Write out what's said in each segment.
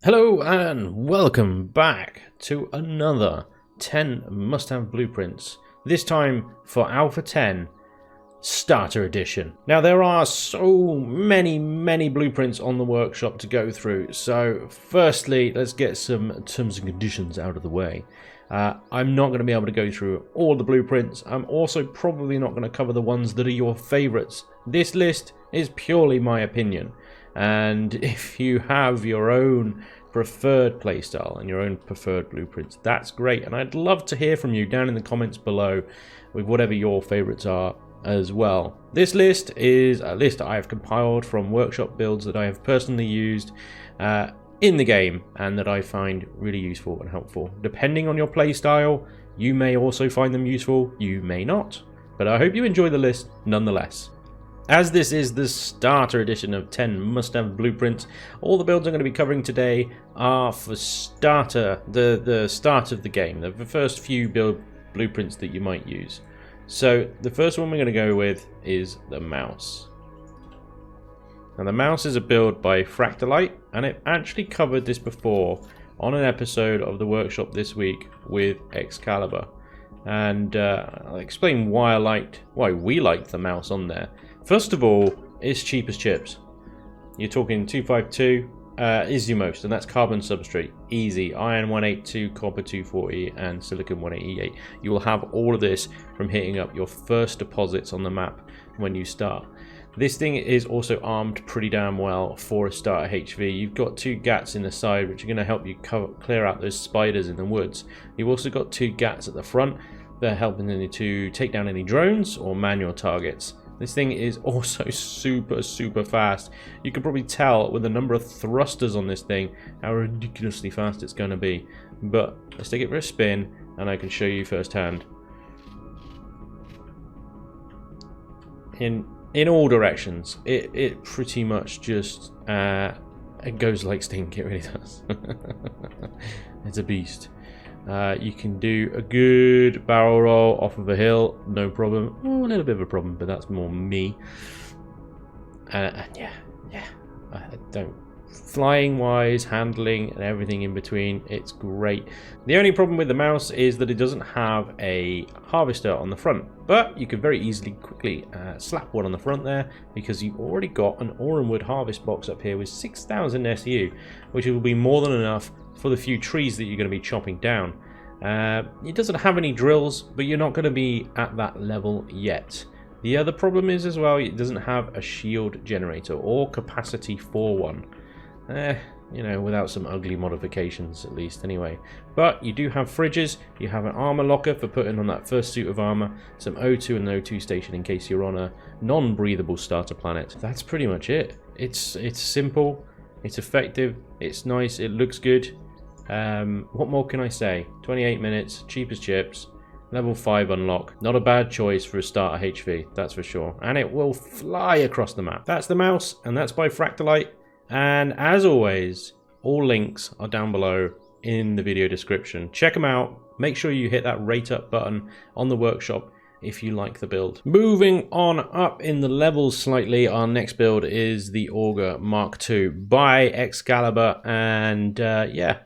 Hello and welcome back to another 10 must-have blueprints, this time for Alpha 10 Starter Edition. Now there are so many blueprints on the workshop to go through, so firstly let's get some terms and conditions out of the way. I'm not going to be able to go through all the blueprints. I'm also probably not going to cover the ones that are your favorites. This list is purely my opinion. And if you have your own preferred playstyle and your own preferred blueprints, that's great. And I'd love to hear from you down in the comments below with whatever your favorites are as well. This list is a list I have compiled from workshop builds that I have personally used in the game and that I find really useful and helpful. Depending on your playstyle, you may also find them useful, you may not. But I hope you enjoy the list nonetheless. As this is the starter edition of 10 must-have blueprints, all the builds I'm going to be covering today are for starter, the start of the game, the first few build blueprints that you might use. So the first one we're going to go with is the mouse. Now the mouse is a build by Fractalite, and I've actually covered this before on an episode of the workshop this week with Xcaliber. And I'll explain why we liked the mouse on there. First of all, it's cheap as chips. You're talking 252 is your most, and that's carbon substrate. Easy. Iron 182, copper 240, and silicon 188. You will have all of this from hitting up your first deposits on the map when you start. This thing is also armed pretty damn well for a starter HV. You've got two GATs in the side, which are going to help you clear out those spiders in the woods. You've also got two GATs at the front. They're helping you to take down any drones or manual targets. This thing is also super fast. You can probably tell with the number of thrusters on this thing how ridiculously fast it's going to be. But let's take it for a spin and I can show you firsthand. In all directions, it pretty much just it goes like stink. It really does. It's a beast. You can do a good barrel roll off of a hill, no problem. Oh, a little bit of a problem, but that's more me. Yeah. I don't. Flying wise, handling, and everything in between, it's great. The only problem with the mouse is that it doesn't have a harvester on the front, but you can very easily quickly slap one on the front there because you've already got an ore and wood harvest box up here with 6,000 SU, which will be more than enough for the few trees that you're going to be chopping down. It doesn't have any drills, but you're not going to be at that level yet. The other problem is as well, it doesn't have a shield generator or capacity for one. You know, without some ugly modifications at least anyway. But you do have fridges, you have an armor locker for putting on that first suit of armor, some O2 and an O2 station in case you're on a non-breathable starter planet. That's pretty much it. It's simple, it's effective, it's nice, it looks good. What more can I say? 28 minutes, cheap as chips, level 5 unlock. Not a bad choice for a starter HV, that's for sure. And it will fly across the map. That's the mouse, and that's by Fractalite. And as always, all links are down below in the video description. Check them out. Make sure you hit that rate up button on the workshop if you like the build. Moving on up in the levels slightly, our next build is the Auger Mark II by Xcaliber. And yeah,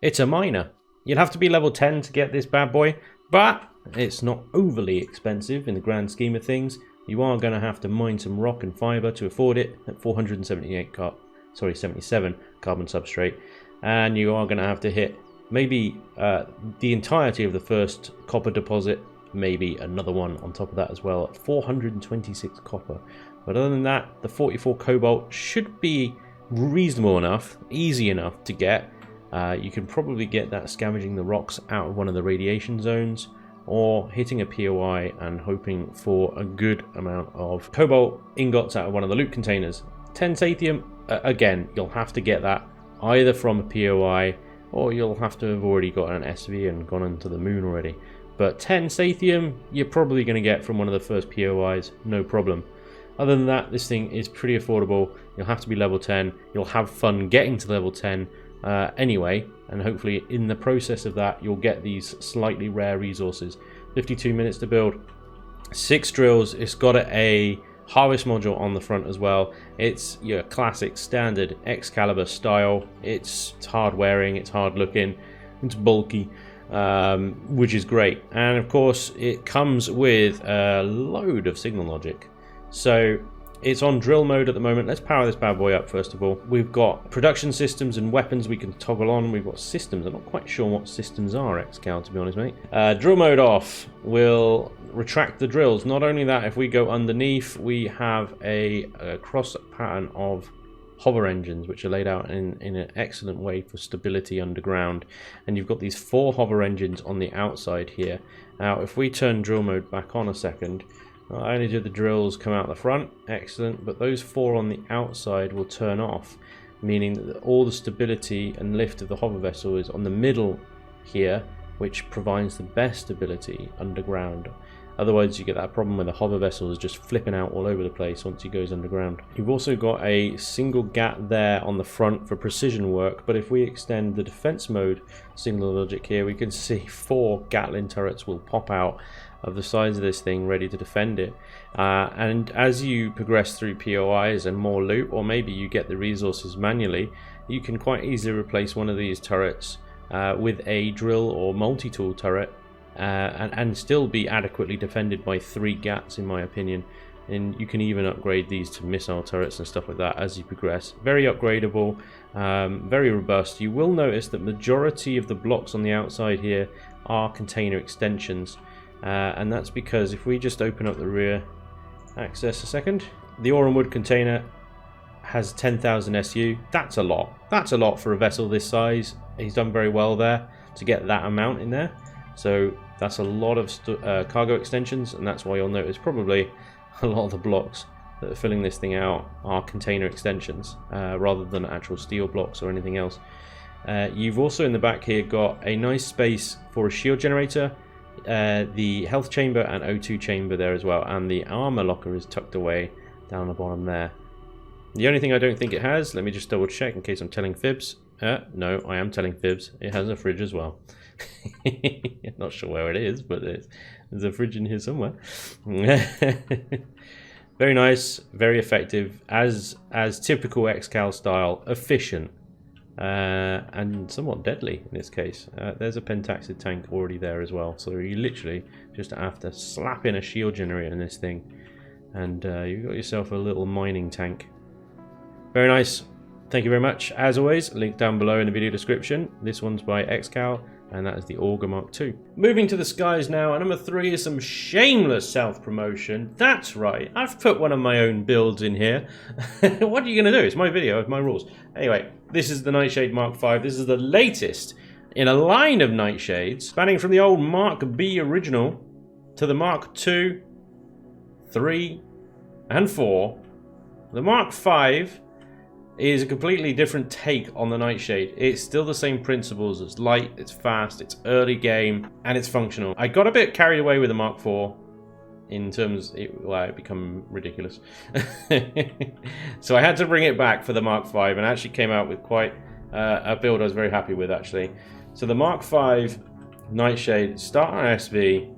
it's a miner. You'll have to be level 10 to get this bad boy, but it's not overly expensive in the grand scheme of things. You are going to have to mine some rock and fiber to afford it at 77 carbon substrate, and you are going to have to hit maybe the entirety of the first copper deposit, maybe another one on top of that as well at 426 copper. But other than that, the 44 cobalt should be reasonable enough, easy enough to get. You can probably get that scavenging the rocks out of one of the radiation zones, or hitting a POI and hoping for a good amount of cobalt ingots out of one of the loot containers. 10 Sathium, again, you'll have to get that either from a POI, or you'll have to have already got an SV and gone into the moon already. But 10 Sathium, you're probably going to get from one of the first POIs, no problem. Other than that, this thing is pretty affordable. You'll have to be level 10. You'll have fun getting to level 10 anyway, and hopefully in the process of that, you'll get these slightly rare resources. 52 minutes to build, 6 drills. It's got a harvest module on the front as well. It's your classic standard Xcaliber style. It's hard wearing, it's hard looking, it's bulky, which is great. And of course it comes with a load of signal logic. So it's on drill mode at the moment. Let's power this bad boy up first of all. We've got production systems and weapons we can toggle on. We've got systems. I'm not quite sure what systems are, Xcal, to be honest, mate. Drill mode off will retract the drills. Not only that, if we go underneath, we have a cross pattern of hover engines, which are laid out in an excellent way for stability underground. And you've got these 4 hover engines on the outside here. Now, if we turn drill mode back on a second, not only do the drills come out the front, excellent, but those 4 on the outside will turn off, meaning that all the stability and lift of the hover vessel is on the middle here, which provides the best stability underground. Otherwise you get that problem where the hover vessel is just flipping out all over the place once he goes underground. You've also got a single gap there on the front for precision work, but if we extend the defense mode signal logic here, we can see 4 Gatling turrets will pop out of the sides of this thing ready to defend it. And as you progress through POIs and more loot, or maybe you get the resources manually, you can quite easily replace one of these turrets with a drill or multi-tool turret and still be adequately defended by 3 GATs, in my opinion. And you can even upgrade these to missile turrets and stuff like that as you progress. Very upgradable, very robust. You will notice that majority of the blocks on the outside here are container extensions. And that's because if we just open up the rear access a second, the ore and wood container has 10,000 SU. That's a lot. That's a lot for a vessel this size. He's done very well there to get that amount in there. So that's a lot of cargo extensions, and that's why you'll notice probably a lot of the blocks that are filling this thing out are container extensions rather than actual steel blocks or anything else. You've also in the back here got a nice space for a shield generator, the health chamber and O2 chamber there as well, and the armor locker is tucked away down the bottom there. The only thing I don't think it has, let me just double check in case I'm telling fibs. No, I am telling fibs. It has a fridge as well. Not sure where it is, but there's a fridge in here somewhere. Very nice, very effective, as typical Xcal style, efficient, and somewhat deadly in this case. There's a pentaxid tank already there as well, so you literally just have to slap in a shield generator in this thing, and you've got yourself a little mining tank. Very nice. Thank you very much. As always, link down below in the video description. This one's by Xcal, and that is the Auger Mark II. Moving to the skies now, and number 3 is some shameless self-promotion. That's right, I've put one of my own builds in here. What are you going to do? It's my video, it's my rules. Anyway, this is the Nightshade Mark V. This is the latest in a line of Nightshades, spanning from the old Mark B original to the Mark II, 3, and 4. The Mark V is a completely different take on the Nightshade. It's still the same principles. It's light, it's fast, it's early game, and it's functional. I got a bit carried away with the Mark IV in terms it become ridiculous. So I had to bring it back for the Mark V, and actually came out with quite a build I was very happy with actually. So the Mark V Nightshade, start on SV.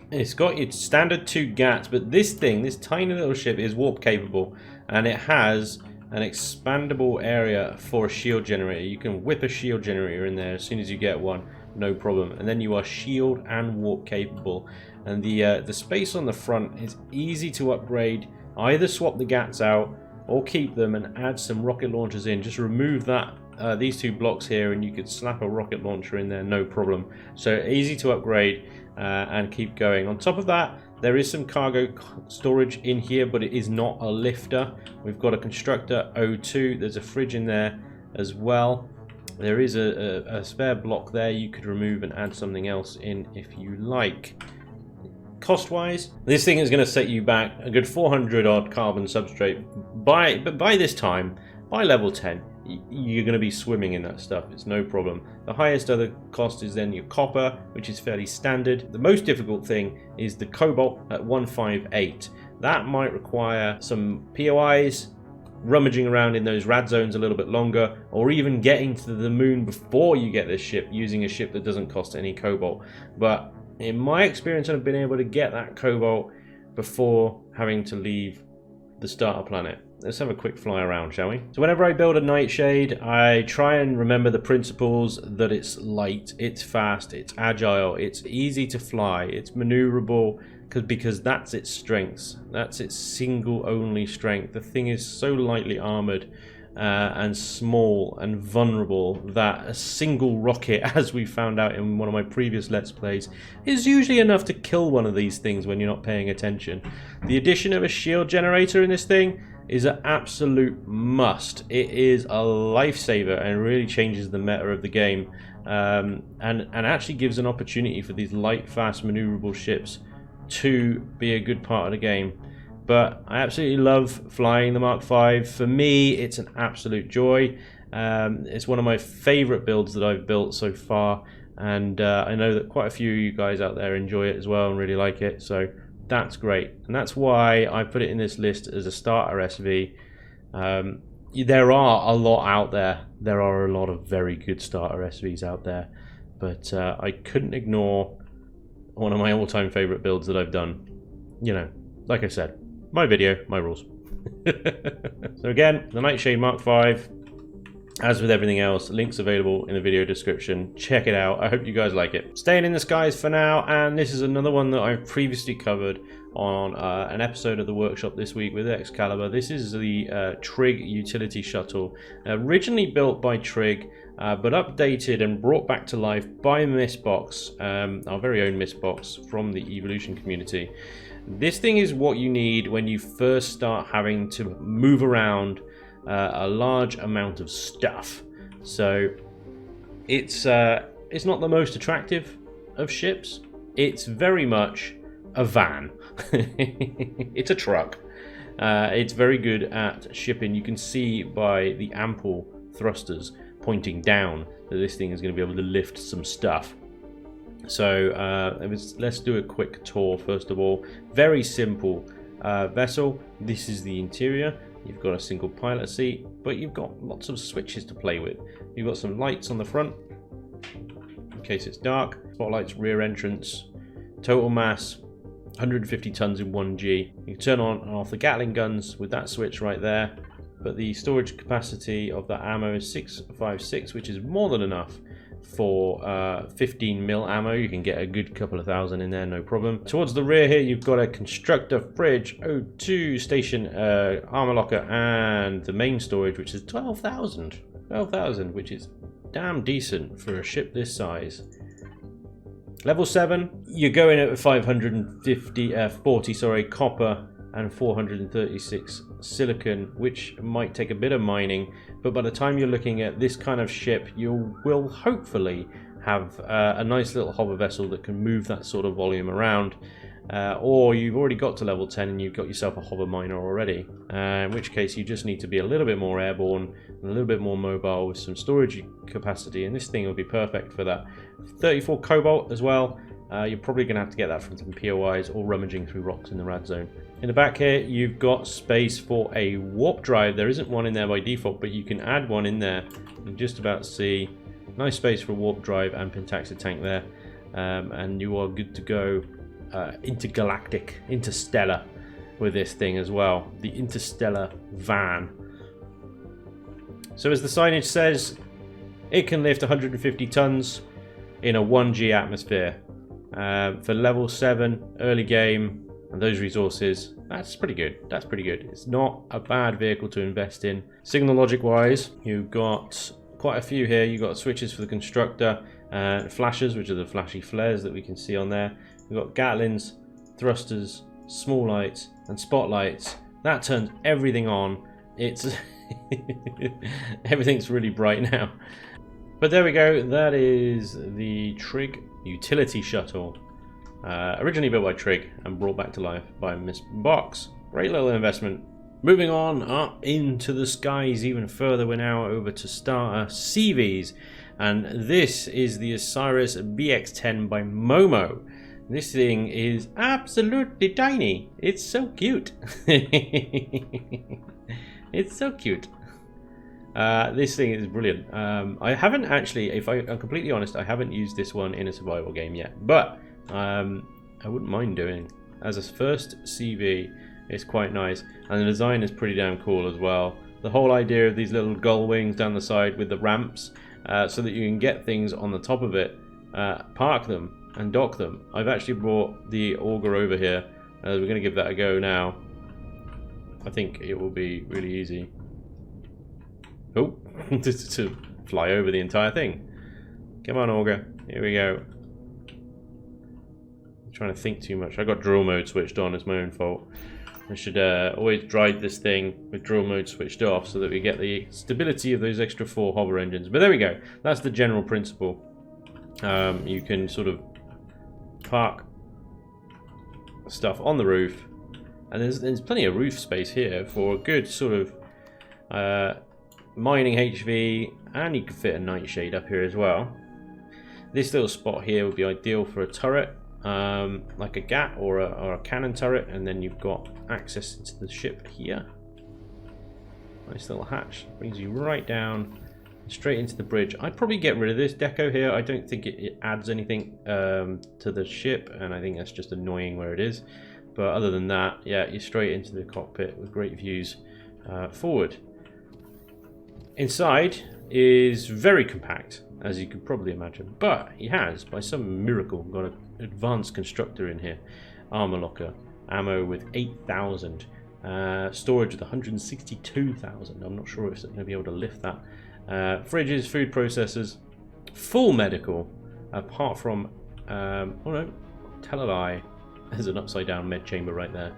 It's got your standard 2 GATs, but this thing, this tiny little ship, is warp capable, and it has an expandable area for a shield generator. You can whip a shield generator in there as soon as you get one, no problem, and then you are shield and warp capable. And the space on the front is easy to upgrade. Either swap the GATs out or keep them and add some rocket launchers in. Just remove that these 2 blocks here and you could slap a rocket launcher in there, no problem. So easy to upgrade and keep going. On top of that, there is some cargo storage in here, but it is not a lifter. We've got a constructor O2. There's a fridge in there as well. There is a spare block there you could remove and add something else in if you like. Cost-wise, this thing is going to set you back a good 400 odd carbon substrate. But by this time, by level 10, you're going to be swimming in that stuff. It's no problem. The highest other cost is then your copper, which is fairly standard. The most difficult thing is the cobalt at 158. That might require some POIs, rummaging around in those rad zones a little bit longer, or even getting to the moon before you get this ship using a ship that doesn't cost any cobalt. But in my experience, I've been able to get that cobalt before having to leave the starter planet. Let's have a quick fly around, shall we? So whenever I build a Nightshade, I try and remember the principles that it's light, it's fast, it's agile, it's easy to fly, it's maneuverable, because that's its strengths. That's its single only strength. The thing is so lightly armored and small and vulnerable that a single rocket, as we found out in one of my previous Let's Plays, is usually enough to kill one of these things when you're not paying attention. The addition of a shield generator in this thing is an absolute must. It is a lifesaver and really changes the meta of the game, and actually gives an opportunity for these light, fast, maneuverable ships to be a good part of the game. But I absolutely love flying the Mark V. For me, it's an absolute joy. It's one of my favorite builds that I've built so far, and I know that quite a few of you guys out there enjoy it as well and really like it, so that's great. And that's why I put it in this list as a starter SV. There are a lot out there. There are a lot of very good starter SVs out there, but I couldn't ignore one of my all-time favorite builds that I've done. You know, like I said, my video, my rules. So again, the Nightshade Mark V, as with everything else, links available in the video description. Check it out. I hope you guys like it. Staying in the skies for now, and this is another one that I've previously covered on an episode of the workshop this week with Xcaliber. This is the Trig utility shuttle, originally built by Trig, but updated and brought back to life by Mistbox, our very own Mistbox from the Evolution community. This thing is what you need when you first start having to move around a large amount of stuff. So it's not the most attractive of ships. It's very much a van. It's a truck. It's very good at shipping. You can see by the ample thrusters pointing down that this thing is going to be able to lift some stuff. So let's do a quick tour first of all. Very simple vessel. This is the interior. You've got a single pilot seat, but you've got lots of switches to play with. You've got some lights on the front in case it's dark, spotlights, rear entrance, total mass 150 tons in 1G. You can turn on and off the Gatling guns with that switch right there, but the storage capacity of that ammo is 656, which is more than enough for 15mm ammo. You can get a good couple of thousand in there, no problem. Towards the rear here, you've got a constructor, fridge, O2 station, armor locker, and the main storage, which is 12,000. 12,000, which is damn decent for a ship this size. Level 7, you're going at 540 copper and 436 silicon, which might take a bit of mining, but by the time you're looking at this kind of ship, you will hopefully have a nice little hover vessel that can move that sort of volume around, or you've already got to level 10 and you've got yourself a hover miner already, in which case you just need to be a little bit more airborne and a little bit more mobile with some storage capacity, and this thing will be perfect for that. 34 cobalt as well. You're probably going to have to get that from some POIs or rummaging through rocks in the rad zone. In the back here, you've got space for a warp drive. There isn't one in there by default, but you can add one in there. You can just about see. Nice space for a warp drive and pentaxid tank there. And you are good to go intergalactic, interstellar with this thing as well. The interstellar van. So as the signage says, it can lift 150 tons in a 1G atmosphere. For level 7 early game and those resources, that's pretty good. That's pretty good. It's not a bad vehicle to invest in. Signal logic wise, you've got quite a few here. You've got switches for the constructor, flashers, which are the flashy flares that we can see on there. We've got Gatlins, thrusters, small lights, and spotlights. That turns everything on. It's everything's really bright now. But there we go. That is the Trig utility shuttle, originally built by Trig and brought back to life by Mistbox. Great little investment. Moving on up into the skies even further, we're now over to starter CVs, and this is the Osiris BX10 by Momo. This thing is absolutely tiny. It's so cute. It's so cute. This thing is brilliant. I haven't actually, if I'm completely honest, I haven't used this one in a survival game yet, but I wouldn't mind doing. as a first CV is quite nice, and the design is pretty damn cool as well. The whole idea of these little gull wings down the side with the ramps, so that you can get things on the top of it, park them and dock them. I've actually brought the Auger over here. We're going to give that a go now. I think it will be really easy. Oh, to fly over the entire thing. Come on, Auger. Here we go. I'm trying to think too much. I got drill mode switched on. It's my own fault. I should always drive this thing with drill mode switched off so that we get the stability of those extra 4 hover engines. But there we go. That's the general principle. You can sort of park stuff on the roof, and there's plenty of roof space here for a good sort of mining HV, and you can fit a Nightshade up here as well. This little spot here would be ideal for a turret, like a GAT or a cannon turret, and then you've got access into the ship here. Nice little hatch, brings you right down straight into the bridge. I'd probably get rid of this deco here. I don't think it adds anything to the ship, and I think that's just annoying where it is. But other than that, yeah, you're straight into the cockpit with great views forward. Inside is very compact, as you could probably imagine, but he has, by some miracle, got an advanced constructor in here. Armor locker, ammo with 8,000, storage with 162,000. I'm not sure if it's going to be able to lift that. Fridges, food processors, full medical, apart from, oh no, tell a lie, there's an upside down med chamber right there.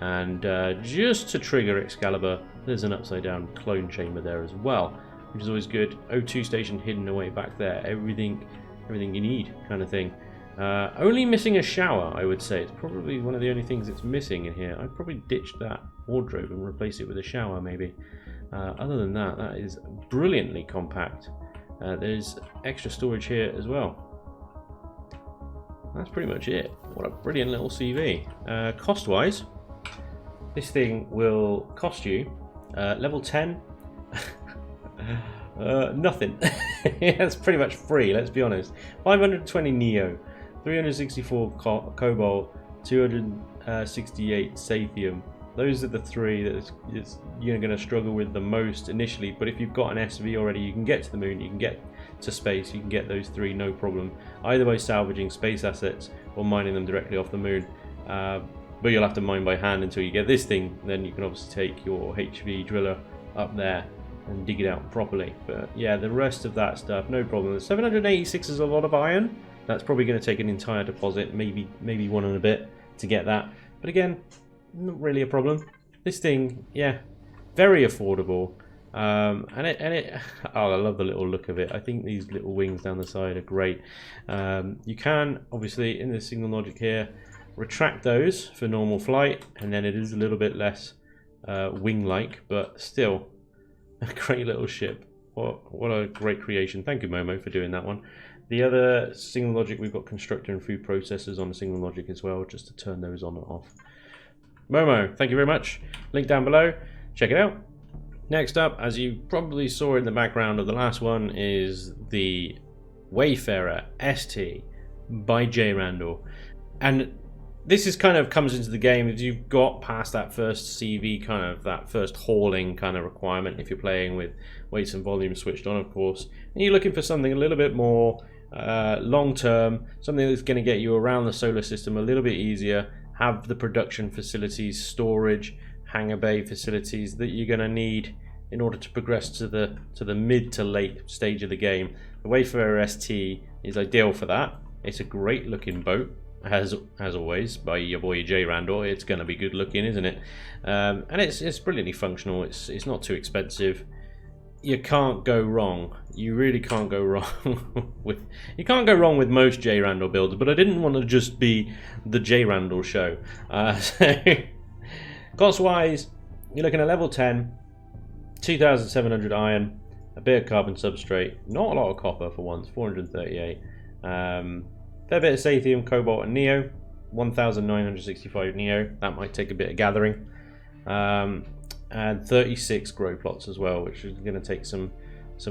And just to trigger Xcaliber, there's an upside down clone chamber there as well, which is always good. O2 station hidden away back there, everything you need kind of thing. Only missing a shower, I would say. It's probably one of the only things that's missing in here. I'd probably ditch that wardrobe and replace it with a shower maybe. Other than that, that is brilliantly compact. There's extra storage here as well. That's pretty much it. What a brilliant little CV. Cost-wise, this thing will cost you level 10. Nothing. It's pretty much free, let's be honest. 520 Neo, 364 Cobalt, 268 Sathium. Those are the 3 that you're going to struggle with the most initially, but if you've got an SV already, you can get to the moon, you can get to space, you can get those 3 no problem, either by salvaging space assets or mining them directly off the moon. But you'll have to mine by hand until you get this thing. Then you can obviously take your HV driller up there and dig it out properly. But yeah, the rest of that stuff, no problem. 786 is a lot of iron. That's probably going to take an entire deposit, maybe 1 and a bit to get that. But again, not really a problem. This thing, yeah, very affordable. Oh, I love the little look of it. I think these little wings down the side are great. You can, obviously, in the signal logic here, retract those for normal flight, and then it is a little bit less wing-like, but still a great little ship. What a great creation. Thank you, Momo, for doing that one. The other signal logic, we've got constructor and food processors on the signal logic as well, just to turn those on and off. Momo, thank you very much. Link down below. Check it out. Next up, as you probably saw in the background of the last one, is the Wayfarer-ST by jRandall. And this is kind of comes into the game if you've got past that first CV, kind of that first hauling kind of requirement, if you're playing with weights and volume switched on, of course, and you're looking for something a little bit more long term, something that's going to get you around the solar system a little bit easier, have the production facilities, storage, hangar bay facilities that you're going to need in order to progress to the mid to late stage of the game. The Wayfarer-ST is ideal for that. It's a great looking boat, as always, by your boy jRandall. It's going to be good looking, isn't it? And it's brilliantly functional. It's not too expensive. You can't go wrong. You really can't go wrong with. You can't go wrong with most jRandall builds. But I didn't want to just be the jRandall show. So cost-wise, you're looking at level 10, 2,700 iron, a bit of carbon substrate, not a lot of copper for once, 438. Fair bit of Sathium, Cobalt, and Neo, 1,965 Neo. That might take a bit of gathering. And 36 grow plots as well, which is going to take some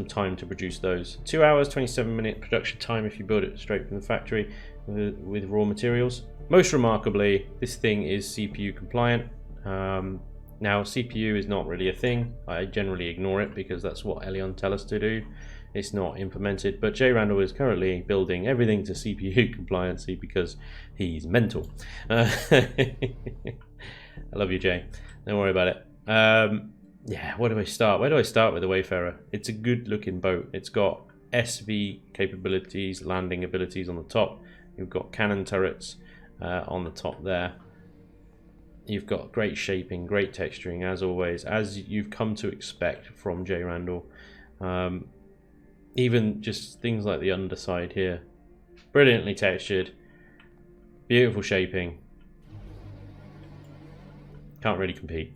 time to produce those. 2 hours, 27-minute production time if you build it straight from the factory with raw materials. Most remarkably, this thing is CPU compliant. Now, CPU is not really a thing. I generally ignore it because that's what Elion tell us to do. It's not implemented, but jRandall is currently building everything to CPU compliancy because he's mental. I love you, Jay. Don't worry about it. Yeah, where do I start? Where do I start with the Wayfarer? It's a good looking boat. It's got SV capabilities, landing abilities on the top. You've got cannon turrets on the top there. You've got great shaping, great texturing, as always, as you've come to expect from jRandall. Even just things like the underside here. Brilliantly textured. Beautiful shaping. Can't really compete.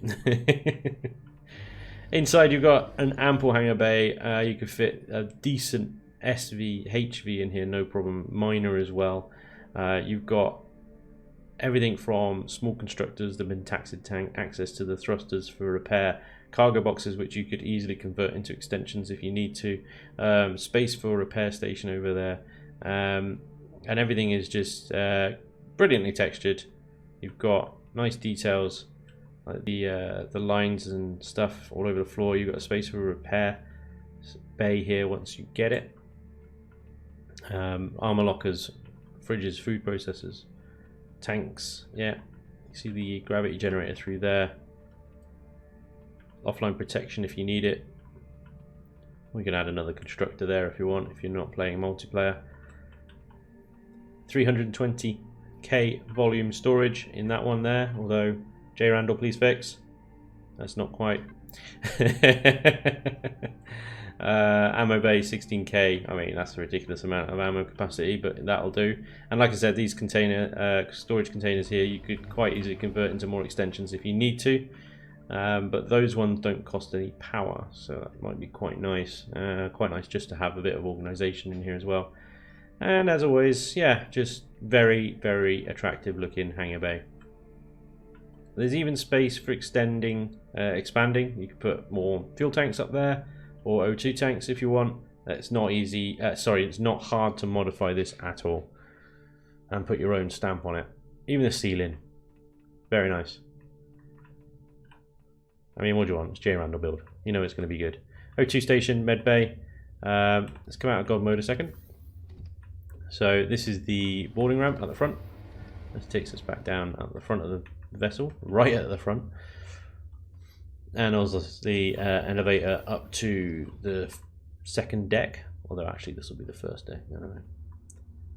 Inside you've got an ample hangar bay. You could fit a decent SV, HV in here, no problem. Minor as well. You've got everything from small constructors, the min-taxid tank, access to the thrusters for repair, cargo boxes which you could easily convert into extensions if you need to, space for a repair station over there, and everything is just brilliantly textured. You've got nice details like the lines and stuff all over the floor. You've got a space for a repair bay here once you get it. Armor lockers, fridges, food processors, tanks, yeah, you see the gravity generator through there. Offline protection if you need it. We can add another constructor there if you want, if you're not playing multiplayer. 320k volume storage in that one there, although jRandall, please fix. That's not quite. Ammo bay 16k. I mean, that's a ridiculous amount of ammo capacity, but that'll do. And like I said, these container storage containers here, you could quite easily convert into more extensions if you need to. But those ones don't cost any power, so that might be quite nice. Quite nice just to have a bit of organization in here as well. And as always, yeah, just very, very attractive looking hangar bay. There's even space for expanding. You could put more fuel tanks up there, or O2 tanks if you want. It's not easy. It's not hard to modify this at all, and put your own stamp on it. Even the ceiling, very nice. I mean, what do you want? It's jRandall build. You know it's going to be good. O2 station, med bay. Let's come out of God mode a second. So this is the boarding ramp at the front. This takes us back down at the front of the vessel, right at the front. And also the elevator up to the second deck. Although actually this will be the first deck. I don't know.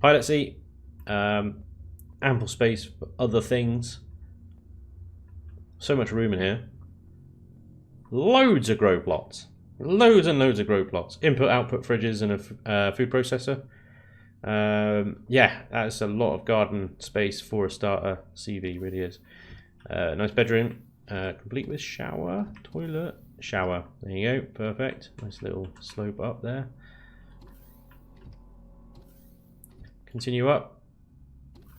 Pilot seat. Ample space for other things. So much room in here. Loads of grow plots. Loads and loads of grow plots. Input output fridges and a food processor. Yeah, that's a lot of garden space for a starter CV, really is. Nice bedroom. Complete with shower, toilet, shower. There you go, perfect. Nice little slope up there. Continue up.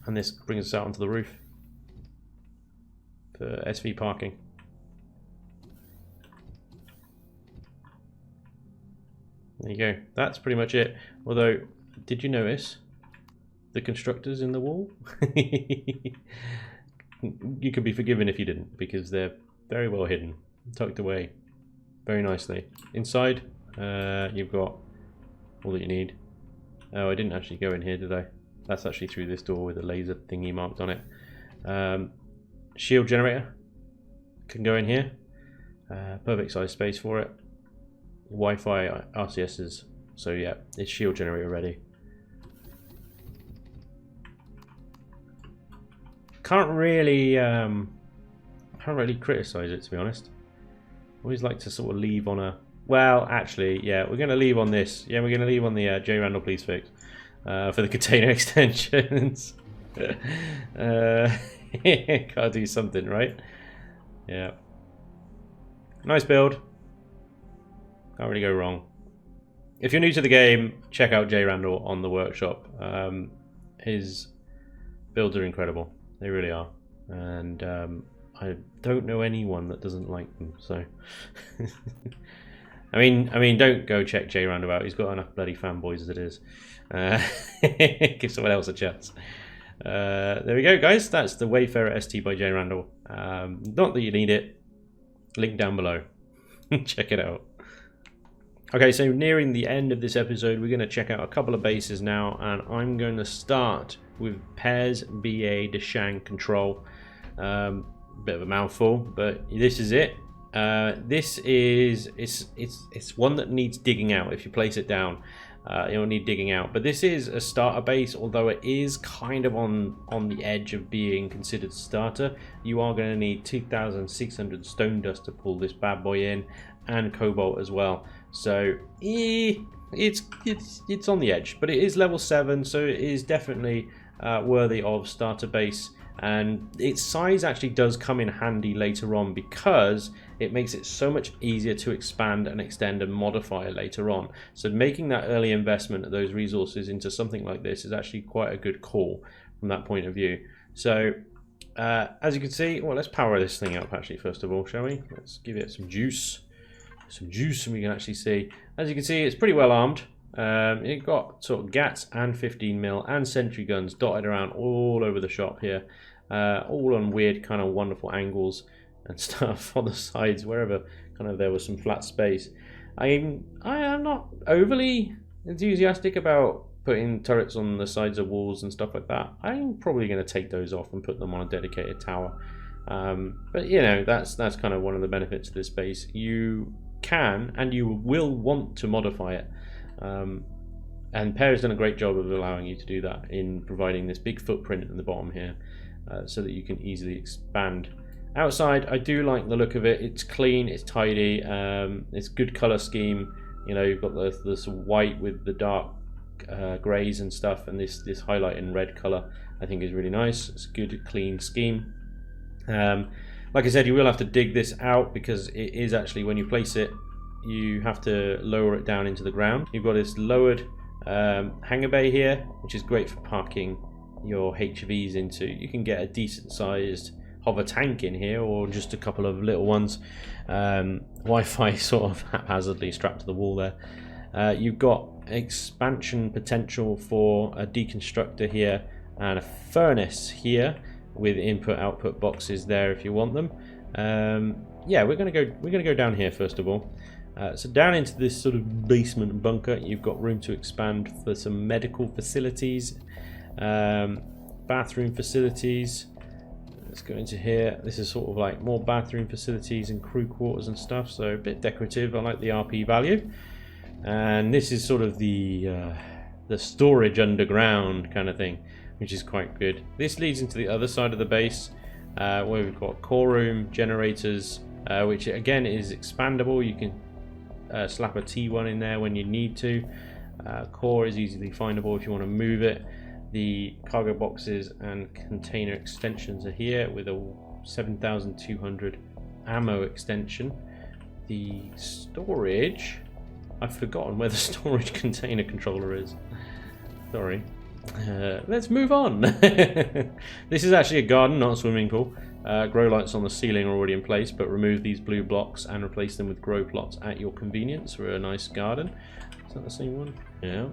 And this brings us out onto the roof for SV parking. There you go. That's pretty much it. Although, did you notice the constructors in the wall? You could be forgiven if you didn't, because they're very well hidden, tucked away very nicely. Inside, you've got all that you need. Oh, I didn't actually go in here, did I? That's actually through this door with a laser thingy marked on it. Shield generator can go in here. Perfect size space for it. Wi-Fi RCSs, so yeah, it's shield generator ready. Can't really criticize it, to be honest. Always like to sort of leave on a. Well, actually, yeah, we're going to leave on this. Yeah, we're going to leave on the jRandall please fix for the container extensions. Gotta do something, right? Yeah. Nice build. Can't really go wrong. If you're new to the game, check out jRandall on the workshop. His builds are incredible. They really are. And I don't know anyone that doesn't like them. So, I mean, don't go check jRandall out. He's got enough bloody fanboys as it is. Give someone else a chance. There we go, guys. That's the Wayfarer-ST by jRandall. Not that you need it. Link down below. Check it out. Okay, so nearing the end of this episode, we're going to check out a couple of bases now, and I'm going to start with Pears-BA-Dancheng control. Bit of a mouthful, but this is it. This is it's one that needs digging out. If you place it down, it'll need digging out. But this is a starter base, although it is kind of on the edge of being considered starter. You are going to need 2,600 stone dust to pull this bad boy in, and cobalt as well. So it's on the edge, but it is level 7, so it is definitely worthy of starter base. And its size actually does come in handy later on, because it makes it so much easier to expand and extend and modify later on. So making that early investment of those resources into something like this is actually quite a good call from that point of view. So as you can see, well, let's power this thing up actually first of all, shall we? Let's give it some juice, and we can actually see. As you can see, it's pretty well armed. It got sort of GATs and 15mm and sentry guns dotted around all over the shop here, all on weird kind of wonderful angles and stuff on the sides, wherever kind of there was some flat space. I am not overly enthusiastic about putting turrets on the sides of walls and stuff like that. I'm probably going to take those off and put them on a dedicated tower. But you know, that's kind of one of the benefits of this base. You can and you will want to modify it. And Pear has done a great job of allowing you to do that in providing this big footprint at the bottom here, so that you can easily expand. Outside, I do like the look of it. It's clean, it's tidy, it's good color scheme. You know, you've got this white with the dark greys and stuff, and this highlight in red color I think is really nice. It's a good clean scheme. Like I said, you will have to dig this out, because it is actually, when you place it, you have to lower it down into the ground. You've got this lowered hangar bay here, which is great for parking your HVs into. You can get a decent sized hover tank in here, or just a couple of little ones. Wi-Fi sort of haphazardly strapped to the wall there. You've got expansion potential for a deconstructor here, and a furnace here with input-output boxes there if you want them. Yeah, we're gonna go down here first of all. So down into this sort of basement bunker, you've got room to expand for some medical facilities, bathroom facilities. Let's go into here. This is sort of like more bathroom facilities and crew quarters and stuff, so a bit decorative. I like the RP value. And this is sort of the storage underground kind of thing, which is quite good. This leads into the other side of the base, where we've got core room, generators, which again is expandable. You can slap a T1 in there when you need to. Core is easily findable if you want to move it. The cargo boxes and container extensions are here with a 7,200 ammo extension. The storage, I've forgotten where the storage container controller is. Sorry. Let's move on. This is actually a garden, not a swimming pool. Grow lights on the ceiling are already in place, but remove these blue blocks and replace them with grow plots at your convenience for a nice garden. Is that the same one? Yeah.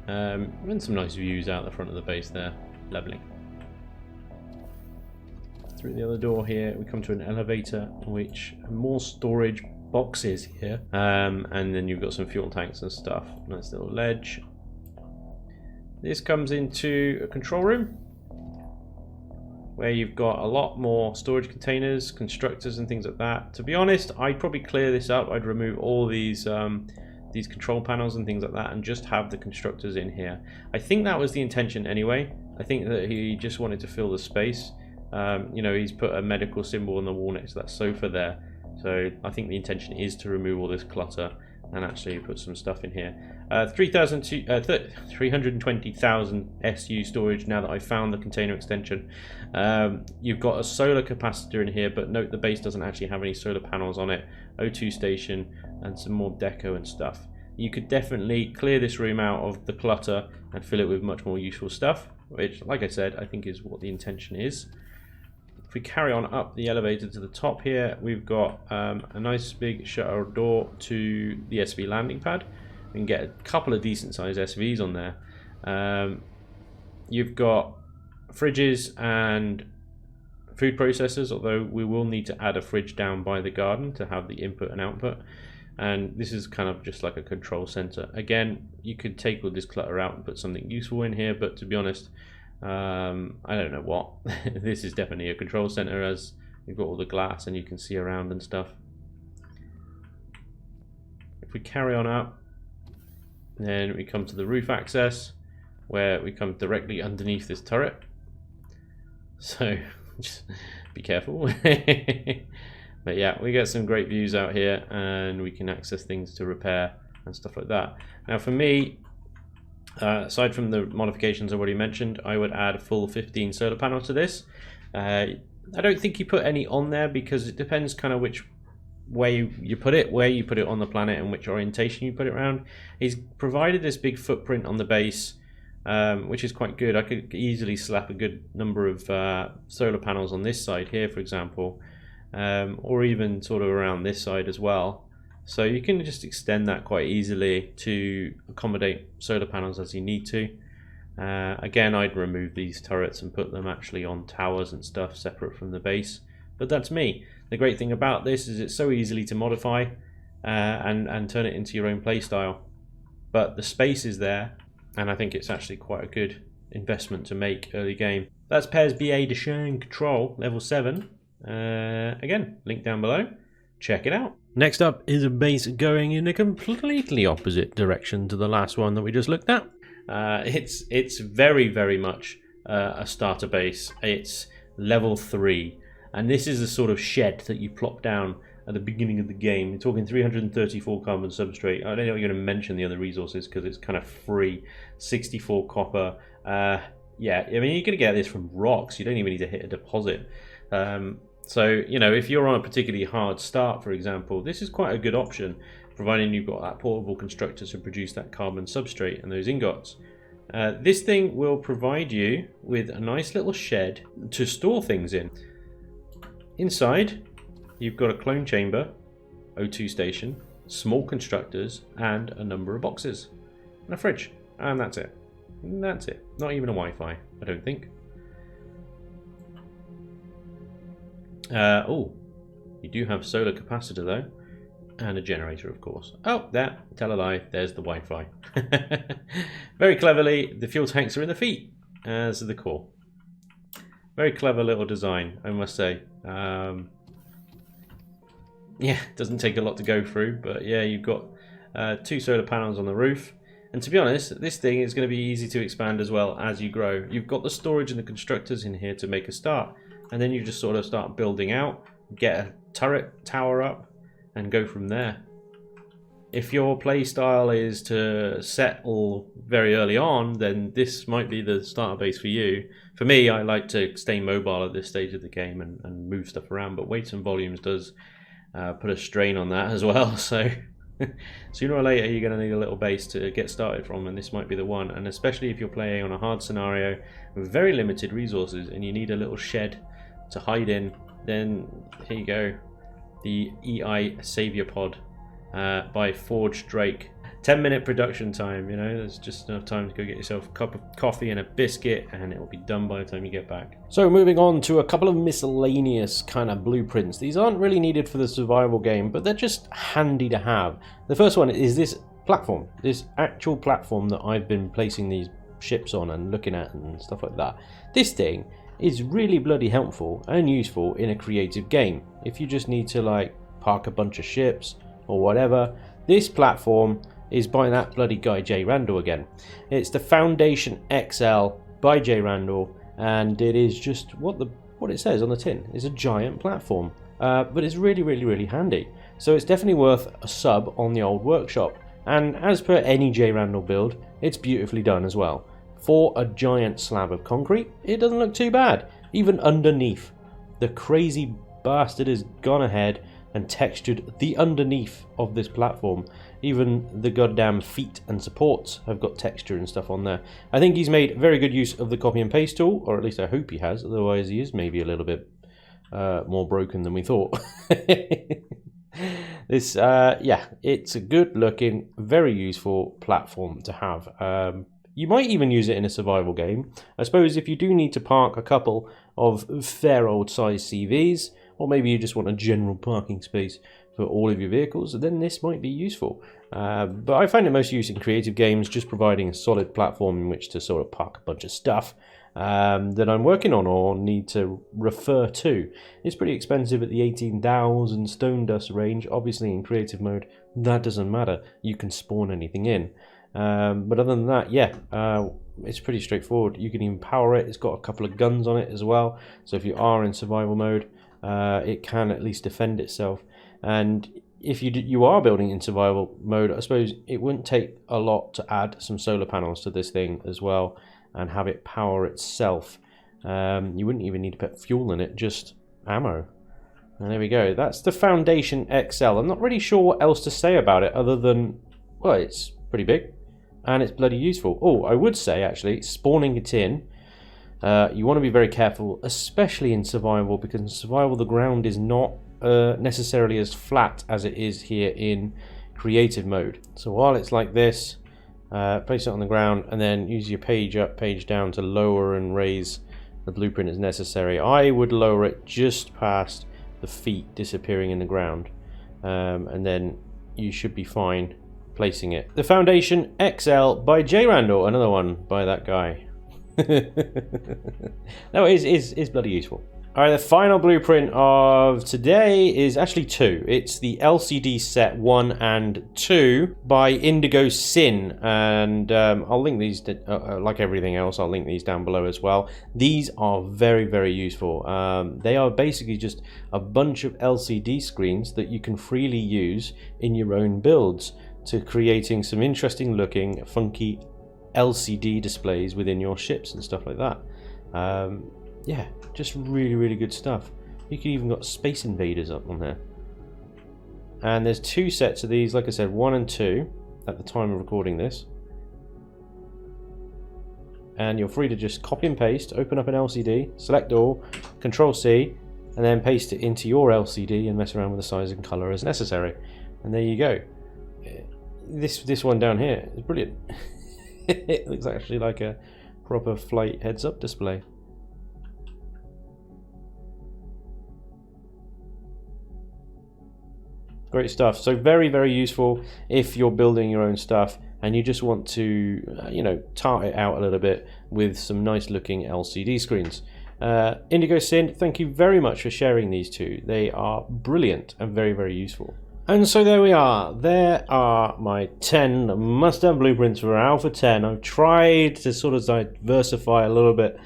And some nice views out the front of the base there. Lovely. Through the other door here, we come to an elevator, which more storage boxes here, and then you've got some fuel tanks and stuff. Nice little ledge. This comes into a control room, where you've got a lot more storage containers, constructors and things like that. To be honest, I'd probably clear this up. I'd remove all these control panels and things like that, and just have the constructors in here. I think that was the intention anyway. I think that he just wanted to fill the space. You know, he's put a medical symbol on the wall next to that sofa there. So I think the intention is to remove all this clutter and actually put some stuff in here. 320,000 SU storage now that I've found the container extension. You've got a solar capacitor in here, but note the base doesn't actually have any solar panels on it. O2 station and some more deco and stuff. You could definitely clear this room out of the clutter and fill it with much more useful stuff, which, like I said, I think is what the intention is. If we carry on up the elevator to the top here, we've got a nice big shutter door to the SV landing pad. We can get a couple of decent sized SVs on there. You've got fridges and food processors, although we will need to add a fridge down by the garden to have the input and output. And this is kind of just like a control center. Again, you could take all this clutter out and put something useful in here, but to be honest, I don't know what. This is definitely a control center, as you've got all the glass and you can see around and stuff. If we carry on up, then we come to the roof access, where we come directly underneath this turret. So just be careful. But yeah, we get some great views out here, and we can access things to repair and stuff like that. Now for me, aside from the modifications I already mentioned, I would add a full 15 solar panels to this. I don't think you put any on there, because it depends kind of which way you put it, where you put it on the planet, and which orientation you put it around. He's provided this big footprint on the base, which is quite good. I could easily slap a good number of solar panels on this side here, for example, or even sort of around this side as well. So you can just extend that quite easily to accommodate solar panels as you need to. Again, I'd remove these turrets and put them actually on towers and stuff separate from the base, but that's me. The great thing about this is it's so easily to modify and turn it into your own play style, but the space is there, and I think it's actually quite a good investment to make early game. That's Pears-BA-Dancheng control level 7. Again, link down below. Check it out. Next up is a base going in a completely opposite direction to the last one that we just looked at. It's very much a starter base. It's level 3, and this is the sort of shed that you plop down at the beginning of the game. You're talking 334 carbon substrate. I don't know if you're going to mention the other resources because it's kind of free. 64 copper. Yeah, I mean, you're going to get this from rocks. You don't even need to hit a deposit. So, you know, if you're on a particularly hard start, for example, this is quite a good option, providing you've got that portable constructor to produce that carbon substrate and those ingots. This thing will provide you with a nice little shed to store things in. Inside, you've got a clone chamber, O2 station, small constructors, and a number of boxes, and a fridge, and that's it. And that's it. Not even a Wi-Fi, I don't think. Oh, you do have solar capacitor though, and a generator, of course. Oh, there, tell a lie, there's the Wi-Fi. Very cleverly, the fuel tanks are in the feet as the core. Very clever little design, I must say. Yeah, doesn't take a lot to go through, but yeah, you've got 2 solar panels on the roof. And to be honest, this thing is going to be easy to expand as well as you grow. You've got the storage and the constructors in here to make a start, and then you just sort of start building out, get a turret tower up, and go from there. If your play style is to settle very early on, then this might be the starter base for you. For me, I like to stay mobile at this stage of the game and move stuff around, but weights and volumes does put a strain on that as well. So sooner or later, you're going to need a little base to get started from, and this might be the one. And especially if you're playing on a hard scenario with very limited resources and you need a little shed to hide in, then here you go. The EI Savior Pod by ForgeDrake. 10-minute production time, you know, there's just enough time to go get yourself a cup of coffee and a biscuit, and it will be done by the time you get back. So moving on to a couple of miscellaneous kind of blueprints. These aren't really needed for the survival game, but they're just handy to have. The first one is this platform, this actual platform that I've been placing these ships on and looking at and stuff like that. This thing is really bloody helpful and useful in a creative game. If you just need to like park a bunch of ships or whatever, this platform is by that bloody guy jRandall again. It's the Foundation XL by jRandall, and it is just what it says on the tin. It's a giant platform, but it's really handy. So it's definitely worth a sub on the old workshop. And as per any jRandall build, it's beautifully done as well. For a giant slab of concrete, it doesn't look too bad. Even underneath, the crazy bastard has gone ahead and textured the underneath of this platform. Even the goddamn feet and supports have got texture and stuff on there. I think he's made very good use of the copy and paste tool, or at least I hope he has, otherwise he is maybe a little bit more broken than we thought. Yeah, it's a good looking, very useful platform to have. You might even use it in a survival game. I suppose if you do need to park a couple of fair old size CVs, or maybe you just want a general parking space for all of your vehicles, then this might be useful. But I find it most used in creative games, just providing a solid platform in which to sort of park a bunch of stuff that I'm working on or need to refer to. It's pretty expensive at the 18,000 stone dust range. Obviously in creative mode that doesn't matter, you can spawn anything in. But other than that, yeah, it's pretty straightforward. You can even power it. It's got a couple of guns on it as well, so if you are in survival mode, it can at least defend itself. And if you are building in survival mode, I suppose it wouldn't take a lot to add some solar panels to this thing as well and have it power itself. You wouldn't even need to put fuel in it, just ammo. And there we go. That's the Foundation XL. I'm not really sure what else to say about it other than, well, it's pretty big and it's bloody useful. Oh, I would say actually, spawning it in, you want to be very careful, especially in survival, because in survival the ground is not necessarily as flat as it is here in creative mode. So while it's like this, place it on the ground and then use your page up, page down to lower and raise the blueprint as necessary. I would lower it just past the feet disappearing in the ground, and then you should be fine placing it. The Foundation XL by jRandall, another one by that guy. No, it's bloody useful. Alright, the final blueprint of today is actually two. It's the LCD set 1 and 2 by Indigo Synn, and I'll link these, like everything else, I'll link these down below as well. These are very, very useful. They are basically just a bunch of LCD screens that you can freely use in your own builds to creating some interesting looking, funky LCD displays within your ships and stuff like that. Yeah, just really, really good stuff. You can even got Space Invaders up on there. And there's two sets of these, like I said, 1 and 2 at the time of recording this. And you're free to just copy and paste, open up an LCD, select all, Control C, and then paste it into your LCD and mess around with the size and color as necessary. And there you go. This one down here is brilliant. It looks actually like a proper flight heads-up display. Great stuff. So very, very useful if you're building your own stuff and you just want to, you know, tart it out a little bit with some nice looking LCD screens. Indigo Synn, thank you very much for sharing these two. They are brilliant and very, very useful. And so there we are. There are my 10 must-have blueprints for Alpha 10. I've tried to sort of diversify a little bit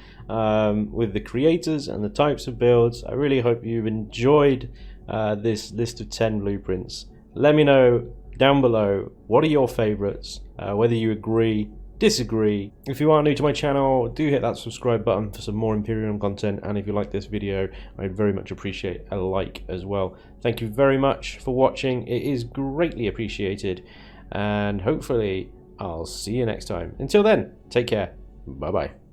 with the creators and the types of builds. I really hope you've enjoyed this list of 10 blueprints. Let me know down below what are your favorites, whether you agree, disagree. If you are new to my channel, do hit that subscribe button for some more Empyrion content, and if you like this video, I'd very much appreciate a like as well. Thank you very much for watching. It is greatly appreciated, and hopefully I'll see you next time. Until then, take care. Bye bye.